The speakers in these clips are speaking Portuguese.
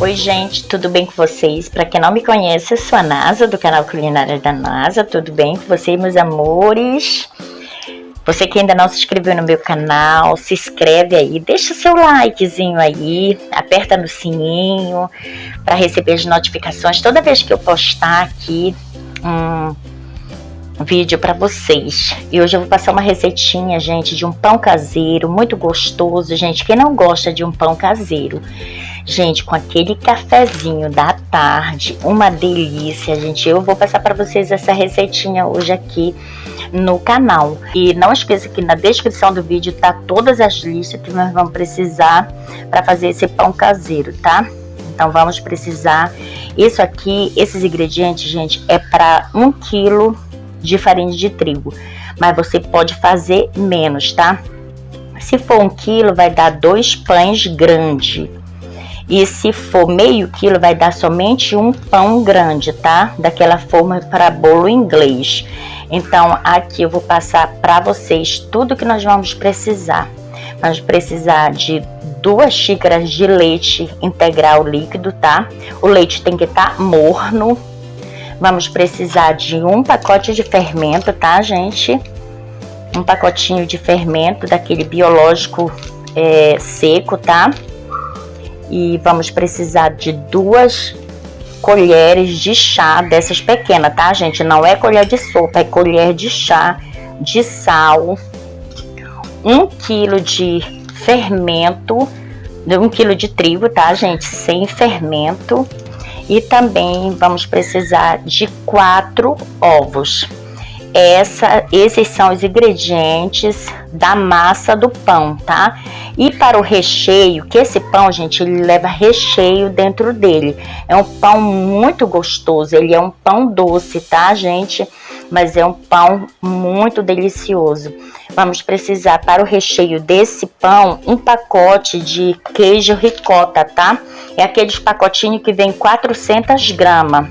Oi gente, tudo bem com vocês? Para quem não me conhece, eu sou a Nasa, do canal Culinária da Nasa. Tudo bem com vocês, meus amores? Você que ainda não se inscreveu no meu canal, se inscreve aí, deixa seu likezinho aí, aperta no sininho para receber as notificações toda vez que eu postar aqui um vídeo para vocês. E hoje eu vou passar uma receitinha, gente, de um pão caseiro muito gostoso. Gente, quem não gosta de um pão caseiro, gente, com aquele cafezinho da tarde, uma delícia, gente. Eu vou passar para vocês essa receitinha hoje aqui no canal. E não esqueça que na descrição do vídeo tá todas as listas que nós vamos precisar para fazer esse pão caseiro, tá? Então vamos precisar isso aqui, esses ingredientes, gente, é para 1 quilo de farinha de trigo, mas você pode fazer menos, tá? Se for 1 quilo, vai dar 2 pães grandes. E se for meio quilo, vai dar somente um pão grande, tá? Daquela forma para bolo inglês. Então, aqui eu vou passar para vocês tudo que nós vamos precisar. Vamos precisar de 2 xícaras de leite integral líquido, tá? O leite tem que estar morno. Vamos precisar de um pacote de fermento, tá, gente? Um pacotinho de fermento daquele biológico seco, tá? E vamos precisar de 2 colheres de chá dessas pequenas, tá, gente? Não é colher de sopa, é colher de chá de sal. 1 quilo de fermento, 1 quilo de trigo, tá, gente? Sem fermento. E também vamos precisar de 4 ovos. Esses são os ingredientes da massa do pão, tá? E para o recheio, que esse pão, gente, ele leva recheio dentro dele. É um pão muito gostoso, ele é um pão doce, tá, gente? Mas é um pão muito delicioso. Vamos precisar para o recheio desse pão, um pacote de queijo ricota, tá? É aqueles pacotinhos que vem 400 gramas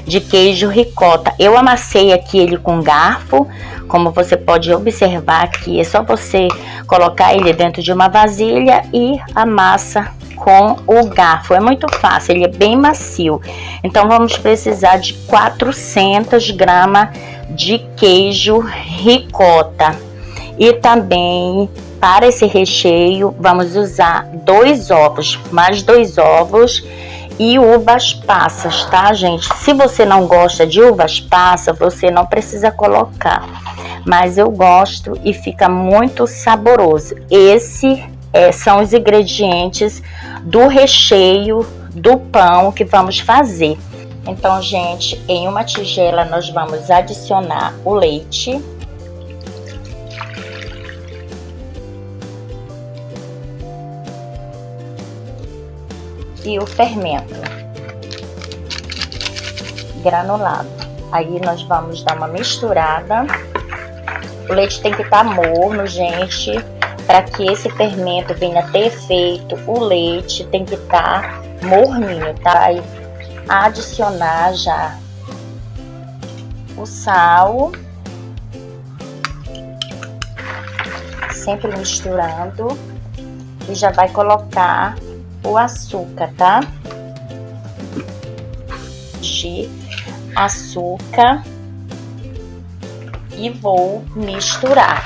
de queijo ricota. Eu amassei aqui ele com garfo, como você pode observar aqui, é só você colocar ele dentro de uma vasilha e amassa com o garfo. É muito fácil, ele é bem macio. Então vamos precisar de 400 gramas de queijo ricota. E também para esse recheio vamos usar 2 ovos, mais 2 ovos e uvas passas, tá, gente? Se você não gosta de uvas passas, você não precisa colocar, mas eu gosto e fica muito saboroso. São os ingredientes do recheio do pão que vamos fazer. Então, gente, em uma tigela nós vamos adicionar o leite. E o fermento granulado. Aí nós vamos dar uma misturada. O leite tem que estar morno, gente, para que esse fermento venha ter efeito. O leite tem que estar morninho, tá? Aí adicionar já o sal, sempre misturando, e já vai colocar o açúcar, tá? De açúcar e vou misturar.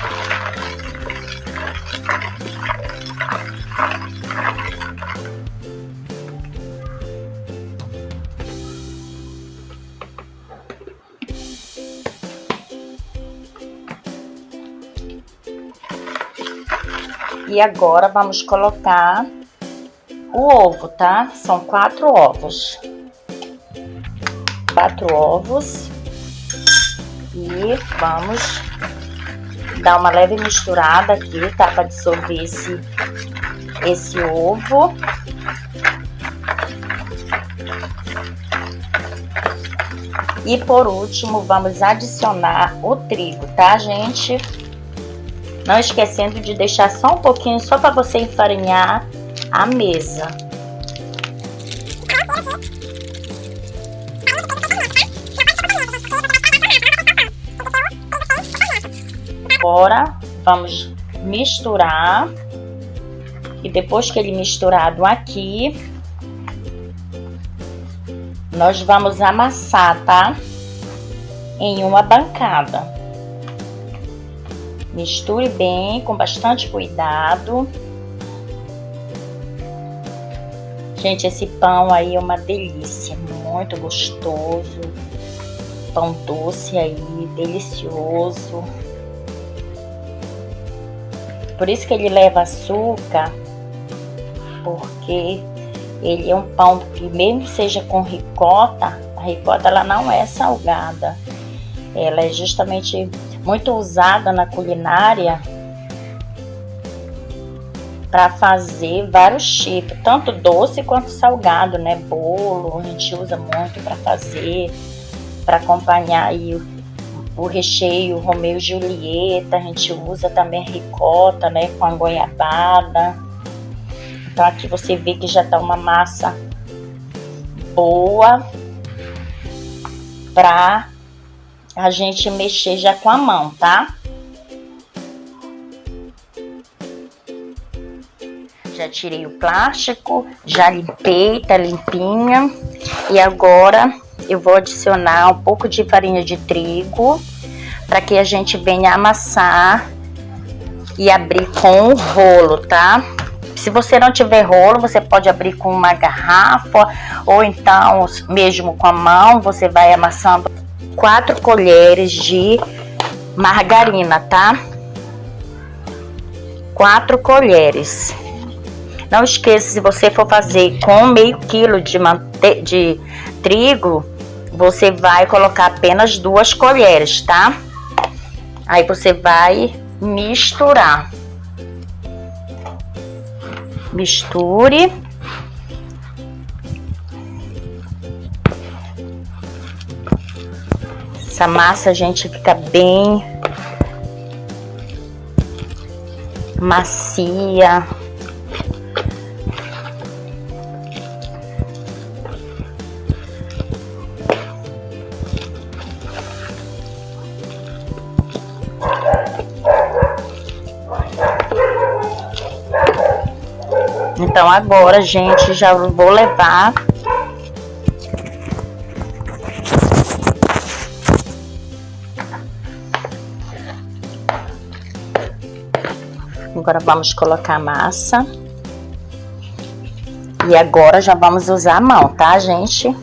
E agora vamos colocar o ovo, tá? São 4 ovos. 4 ovos. E vamos dar uma leve misturada aqui, tá? Para dissolver esse ovo. E por último, vamos adicionar o trigo, tá, gente? Não esquecendo de deixar só um pouquinho, só para você enfarinhar a mesa. Agora vamos misturar. E depois que ele misturado aqui, Nós vamos amassar, tá? Em uma bancada. Misture bem, com bastante cuidado. Gente, esse pão aí é uma delícia, muito gostoso. Pão doce aí, delicioso. Por isso que ele leva açúcar, porque ele é um pão que mesmo que seja com ricota, a ricota ela não é salgada. Ela é justamente muito usada na culinária para fazer vários tipos, tanto doce quanto salgado, né? Bolo, a gente usa muito para fazer, para acompanhar aí o recheio Romeu e Julieta. A gente usa também ricota, né? Com a goiabada. Então aqui você vê que já tá uma massa boa para a gente mexer já com a mão, tá? Já tirei o plástico, já limpei, tá limpinha. E agora eu vou adicionar um pouco de farinha de trigo para que a gente venha amassar e abrir com o rolo, tá? Se você não tiver rolo, você pode abrir com uma garrafa ou então mesmo com a mão. Você vai amassando 4 colheres de margarina, tá? 4 colheres. Não esqueça, se você for fazer com meio quilo de trigo, você vai colocar apenas 2 colheres, tá? Aí você vai misturar. Misture. Essa massa, gente, fica bem macia. Então agora, gente, já vou levar agora vamos colocar a massa e agora já vamos usar a mão, tá, gente?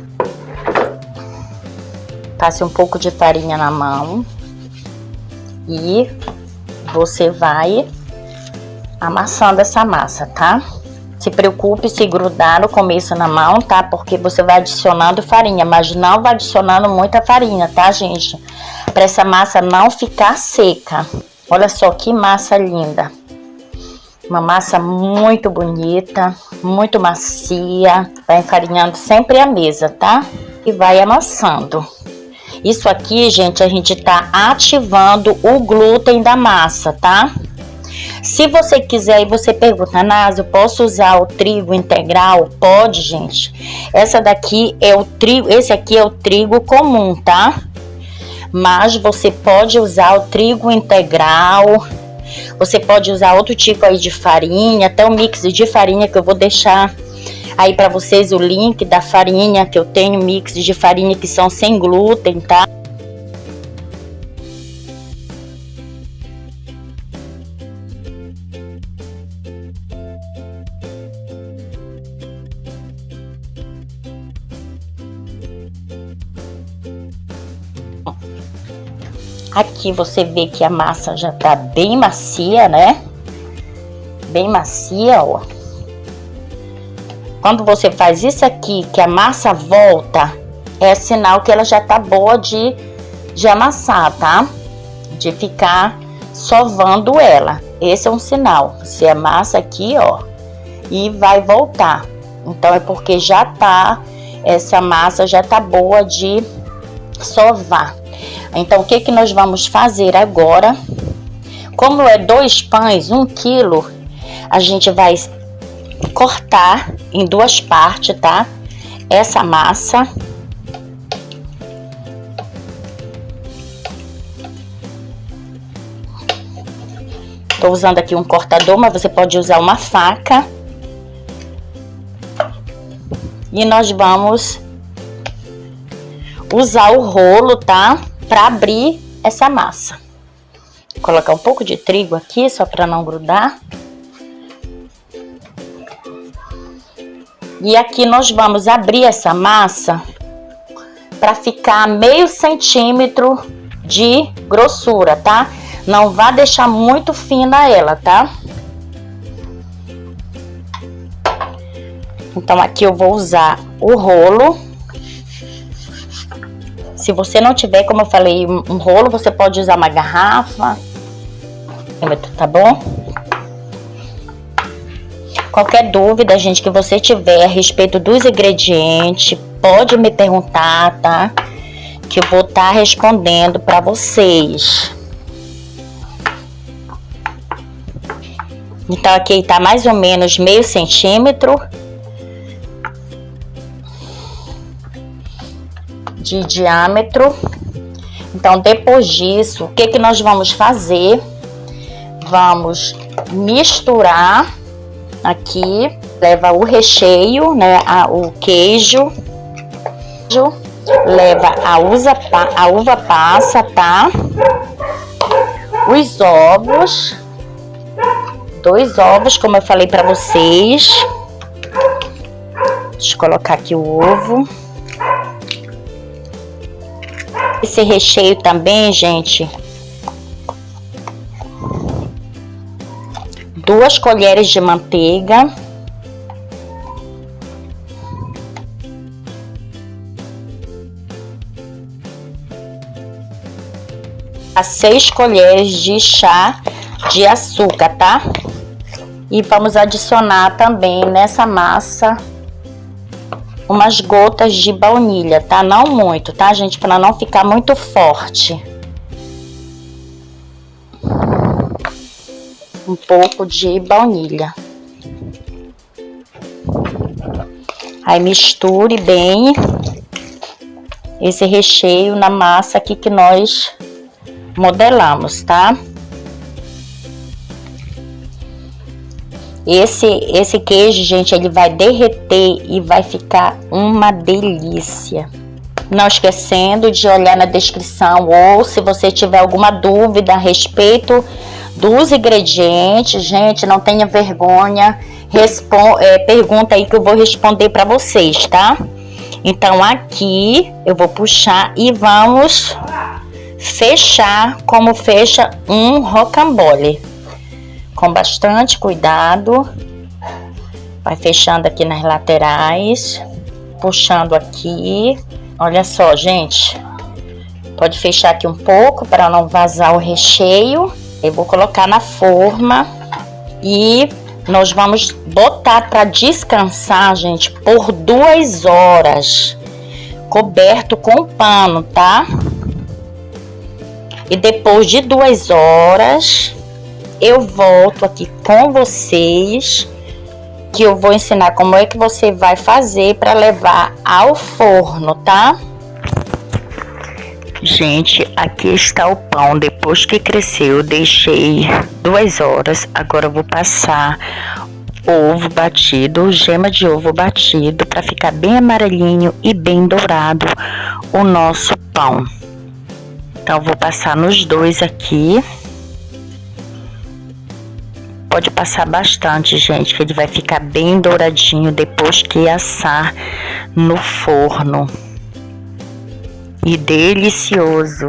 Passe um pouco de farinha na mão e você vai amassando essa massa, tá? Se preocupe se grudar no começo na mão, tá? Porque você vai adicionando farinha, mas não vai adicionando muita farinha, tá, gente? Para essa massa não ficar seca. Olha só que massa linda. Uma massa muito bonita, muito macia. Vai enfarinhando sempre a mesa, tá? E vai amassando. Isso aqui, gente, a gente tá ativando o glúten da massa, tá? Se você quiser e você pergunta, Nasa, eu posso usar o trigo integral? Pode, gente. Esse aqui é o trigo comum, tá? Mas você pode usar o trigo integral. Você pode usar outro tipo aí de farinha, até um mix de farinha que eu vou deixar aí para vocês o link da farinha que eu tenho, mix de farinha que são sem glúten, tá? Aqui você vê que a massa já tá bem macia, né? Bem macia, ó. Quando você faz isso aqui, que a massa volta, é sinal que ela já tá boa de amassar, tá? De ficar sovando ela. Esse é um sinal. Você amassa aqui, ó, e vai voltar. Então é porque já tá, essa massa já tá boa de sovar. Então, o que nós vamos fazer agora? Como é 2 pães, 1 quilo, a gente vai cortar em 2 partes, tá? Essa massa. Tô usando aqui um cortador, mas você pode usar uma faca. E nós vamos usar o rolo, tá? Pra abrir essa massa. Vou colocar um pouco de trigo aqui, só pra não grudar. E aqui nós vamos abrir essa massa para ficar meio centímetro de grossura, tá? Não vá deixar muito fina ela, tá? Então aqui eu vou usar o rolo. Se você não tiver, como eu falei, um rolo, você pode usar uma garrafa, tá bom? Qualquer dúvida, gente, que você tiver a respeito dos ingredientes, pode me perguntar, tá? Que eu vou estar respondendo para vocês. Então aqui tá mais ou menos meio centímetro de diâmetro. Então depois disso, o que que nós vamos fazer? Vamos misturar aqui, leva o recheio, né, o queijo, leva a uva passa, tá? Os ovos, 2 ovos, como eu falei pra vocês. Deixa eu colocar aqui o ovo. Esse recheio também, gente, 2 colheres de manteiga, a 6 colheres de chá de açúcar, tá? E vamos adicionar também nessa massa umas gotas de baunilha, tá? Não muito, tá, gente? Para não ficar muito forte. Um pouco de baunilha. Aí misture bem esse recheio na massa aqui que nós modelamos, tá? Esse queijo, gente, ele vai derreter e vai ficar uma delícia. Não esquecendo de olhar na descrição, ou se você tiver alguma dúvida a respeito dos ingredientes, gente, não tenha vergonha, pergunta aí que eu vou responder para vocês, tá? Então aqui eu vou puxar e vamos fechar como fecha um rocambole. Com bastante cuidado. Vai fechando aqui nas laterais, puxando aqui. Olha só, gente. Pode fechar aqui um pouco para não vazar o recheio. Eu vou colocar na forma e nós vamos botar para descansar, gente, por 2 horas, coberto com pano, tá? E depois de 2 horas, eu volto aqui com vocês, que eu vou ensinar como é que você vai fazer para levar ao forno, tá? Gente, aqui está o pão. Depois que cresceu, eu deixei 2 horas. Agora eu vou passar ovo batido, gema de ovo batido, para ficar bem amarelinho e bem dourado o nosso pão. Então eu vou passar nos 2 aqui. Pode passar bastante, gente, que ele vai ficar bem douradinho depois que assar no forno. E delicioso.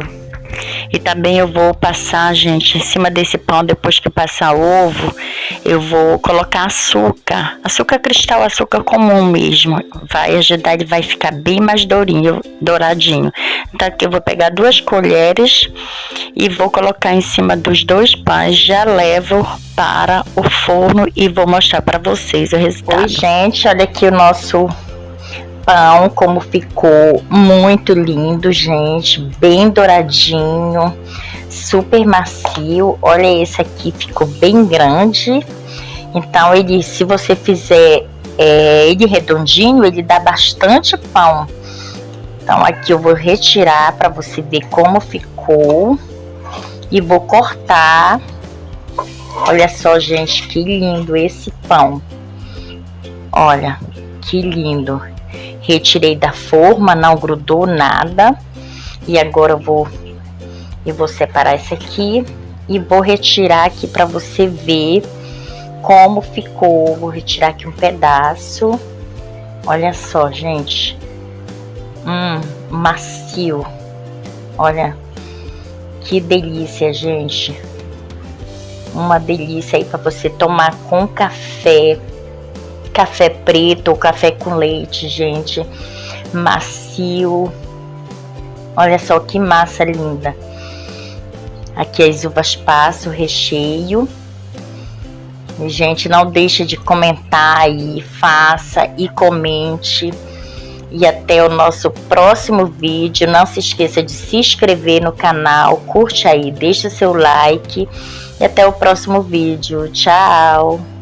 E também eu vou passar, gente, em cima desse pão, depois que passar o ovo, eu vou colocar açúcar. Açúcar cristal, açúcar comum mesmo. Vai ajudar, ele vai ficar bem mais douradinho. Então aqui eu vou pegar 2 colheres e vou colocar em cima dos 2 pães. Já levo para o forno e vou mostrar para vocês o resultado. Oi, gente, olha aqui o nosso pão, como ficou muito lindo, gente, bem douradinho, super macio. Olha, esse aqui ficou bem grande. Então ele, se você fizer ele redondinho, ele dá bastante pão. Então aqui eu vou retirar para você ver como ficou e vou cortar. Olha só, gente, que lindo esse pão. Olha, que lindo. retirei da forma, não grudou nada. E agora eu vou separar esse aqui e vou retirar aqui para você ver como ficou. Vou retirar aqui um pedaço. Olha só, gente. Macio. Olha que delícia, gente. Uma delícia aí para você tomar com café. Café preto ou café com leite, gente. Macio. Olha só que massa linda. Aqui as uvas passas, o recheio. E, gente, não deixe de comentar aí, faça e comente. E até o nosso próximo vídeo. Não se esqueça de se inscrever no canal, curte aí, deixa seu like. E até o próximo vídeo. Tchau!